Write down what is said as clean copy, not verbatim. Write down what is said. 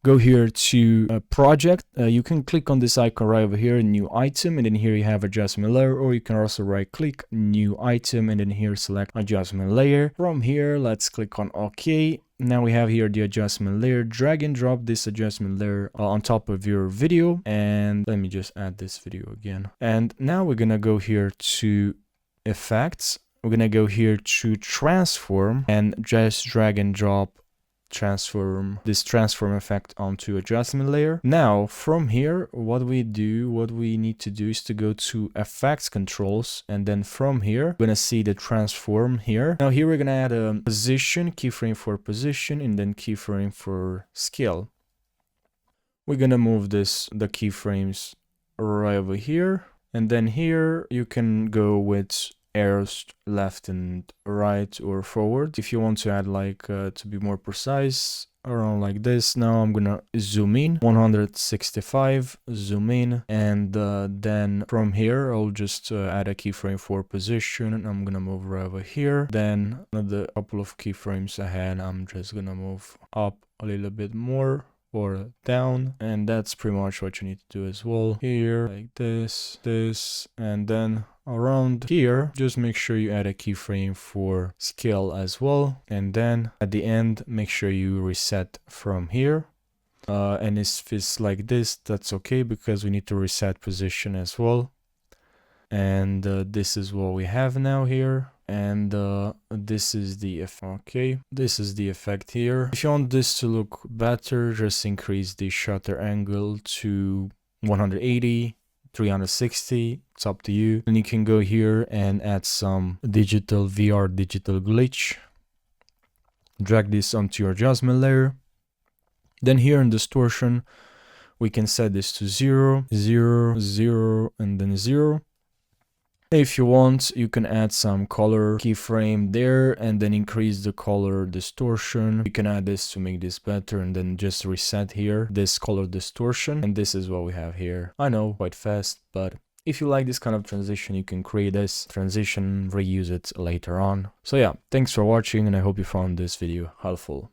Go here to project. You can click on this icon right over here, new item, and then here you have adjustment layer, or you can also right click new item and then here select adjustment layer. From here, let's click on OK. Now we have here the adjustment layer. Drag and drop this adjustment layer on top of your video, and let me just add this video again. And now we're gonna go here to effects. We're gonna go here to transform and just drag and drop this transform effect onto adjustment layer. Now from here, what we need to do is to go to effects controls, and then from here we're gonna see the transform here. Now here we're gonna add a position, keyframe for position, and then keyframe for scale. We're gonna move the keyframes right over here, and then here you can go with arrows left and right or forward if you want to add like to be more precise, around like this. Now I'm gonna zoom in 165, zoom in, and then from here I'll just add a keyframe for position, and I'm gonna move right over here. Then another couple of keyframes ahead, I'm just gonna move up a little bit more or down, and that's pretty much what you need to do as well. Here like this, and then around here just make sure you add a keyframe for scale as well, and then at the end make sure you reset from here. And if it's like this, that's okay, because we need to reset position as well. And this is what we have now here, and this is the okay, this is the effect here. If you want this to look better, just increase the shutter angle to 180, 360, it's up to you. And you can go here and add some VR digital glitch, drag this onto your adjustment layer. Then here in distortion we can set this to 0, 0, 0, and then 0. If you want, you can add some color keyframe there and then increase the color distortion. You can add this to make this better, and then just reset here this color distortion, and this is what we have here. I know, quite fast, but if you like this kind of transition, you can create this transition, reuse it later on. So yeah, thanks for watching, and I hope you found this video helpful.